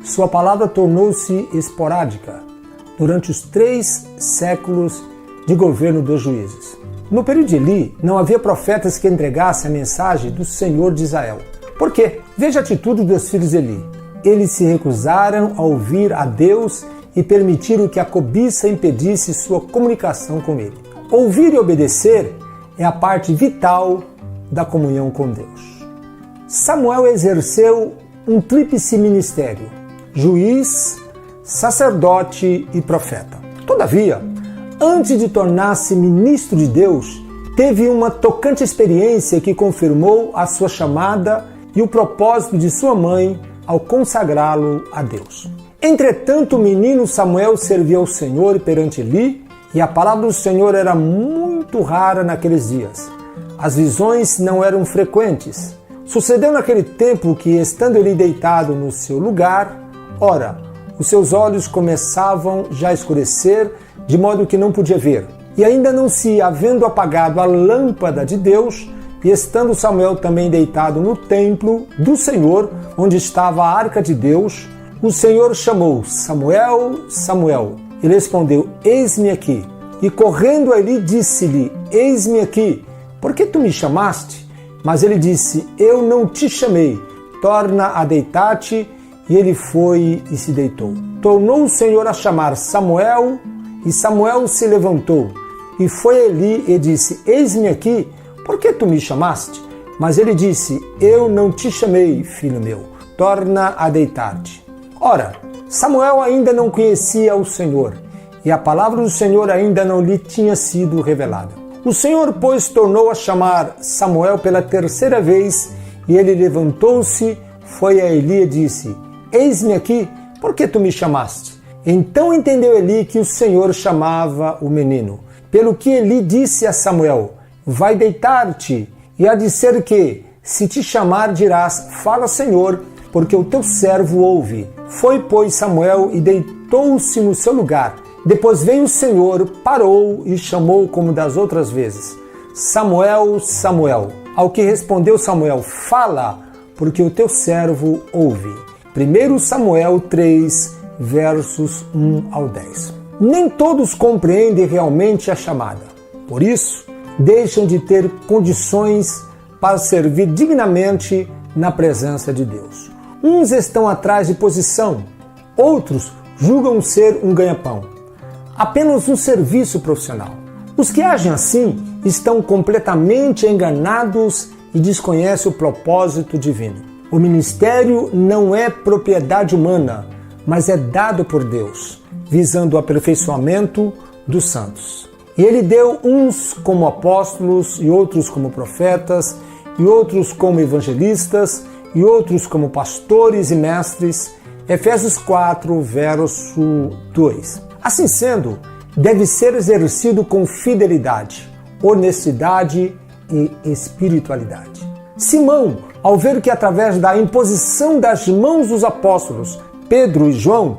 sua palavra tornou-se esporádica durante os 3 séculos de governo dos juízes. No período de Eli, não havia profetas que entregassem a mensagem do Senhor de Israel. Por quê? Veja a atitude dos filhos de Eli. Eles se recusaram a ouvir a Deus e permitiram que a cobiça impedisse sua comunicação com Ele. Ouvir e obedecer é a parte vital da comunhão com Deus. Samuel exerceu um tríplice ministério: juiz, sacerdote e profeta. Todavia, antes de tornar-se ministro de Deus, teve uma tocante experiência que confirmou a sua chamada e o propósito de sua mãe ao consagrá-lo a Deus. Entretanto, o menino Samuel servia ao Senhor perante Eli, e a palavra do Senhor era muito rara naqueles dias. As visões não eram frequentes. Sucedeu naquele tempo que, estando Eli deitado no seu lugar, ora, os seus olhos começavam já a escurecer, de modo que não podia ver. E ainda não se havendo apagado a lâmpada de Deus, e estando Samuel também deitado no templo do Senhor, onde estava a arca de Deus, o Senhor chamou: Samuel, Samuel. Ele respondeu: Eis-me aqui. E correndo a Eli, disse-lhe: Eis-me aqui. Por que tu me chamaste? Mas ele disse: Eu não te chamei. Torna a deitar-te. E ele foi e se deitou. Tornou o Senhor a chamar Samuel, e Samuel se levantou. E foi a Eli e disse: Eis-me aqui. Por que tu me chamaste? Mas ele disse: Eu não te chamei, filho meu. Torna a deitar-te. Ora, Samuel ainda não conhecia o Senhor, e a palavra do Senhor ainda não lhe tinha sido revelada. O Senhor, pois, tornou a chamar Samuel pela 3ª vez, e ele levantou-se, foi a Eli e disse: Eis-me aqui, por que tu me chamaste? Então entendeu Eli que o Senhor chamava o menino. Pelo que Eli disse a Samuel: Vai deitar-te, e há de ser que, se te chamar, dirás: Fala, Senhor, porque o teu servo ouve. Foi, pois, Samuel e deitou-se no seu lugar. Depois veio o Senhor, parou e chamou como das outras vezes: Samuel, Samuel. Ao que respondeu Samuel: Fala, porque o teu servo ouve. 1 Samuel 3, versos 1 ao 10. Nem todos compreendem realmente a chamada. Por isso, deixam de ter condições para servir dignamente na presença de Deus. Uns estão atrás de posição, outros julgam ser um ganha-pão, apenas um serviço profissional. Os que agem assim estão completamente enganados e desconhecem o propósito divino. O ministério não é propriedade humana, mas é dado por Deus, visando o aperfeiçoamento dos santos. E ele deu uns como apóstolos, e outros como profetas, e outros como evangelistas, e outros como pastores e mestres. Efésios 4, verso 2. Assim sendo, deve ser exercido com fidelidade, honestidade e espiritualidade. Simão, ao ver que através da imposição das mãos dos apóstolos Pedro e João,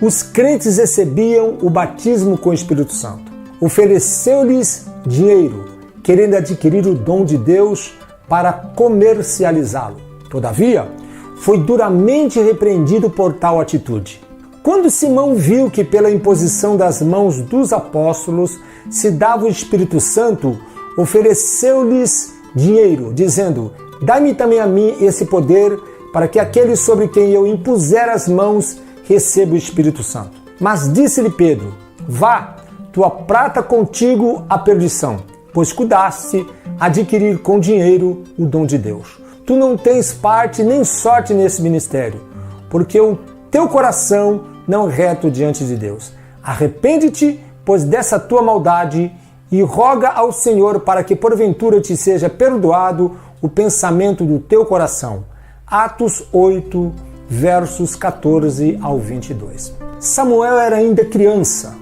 os crentes recebiam o batismo com o Espírito Santo, ofereceu-lhes dinheiro, querendo adquirir o dom de Deus para comercializá-lo. Todavia, foi duramente repreendido por tal atitude. Quando Simão viu que pela imposição das mãos dos apóstolos se dava o Espírito Santo, ofereceu-lhes dinheiro, dizendo: Dai-me também a mim esse poder, para que aquele sobre quem eu impuser as mãos receba o Espírito Santo. Mas disse-lhe Pedro: Vá, tua prata contigo à perdição, pois cuidaste adquirir com dinheiro o dom de Deus. Tu não tens parte nem sorte nesse ministério, porque o teu coração não é reto diante de Deus. Arrepende-te, pois, dessa tua maldade, e roga ao Senhor para que porventura te seja perdoado o pensamento do teu coração. Atos 8, versos 14 ao 22. Samuel era ainda criança,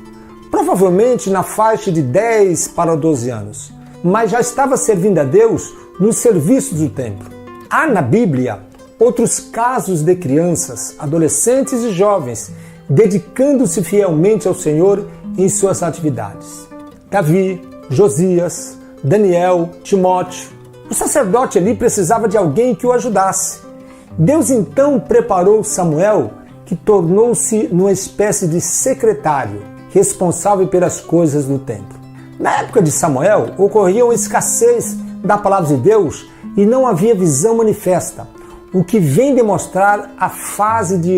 provavelmente na faixa de 10 para 12 anos, mas já estava servindo a Deus nos serviços do templo. Há na Bíblia outros casos de crianças, adolescentes e jovens dedicando-se fielmente ao Senhor em suas atividades. Davi, Josias, Daniel, Timóteo. O sacerdote ali precisava de alguém que o ajudasse. Deus então preparou Samuel, que tornou-se numa espécie de secretário, responsável pelas coisas do templo. Na época de Samuel, ocorria uma escassez da palavra de Deus e não havia visão manifesta, o que vem demonstrar a fase de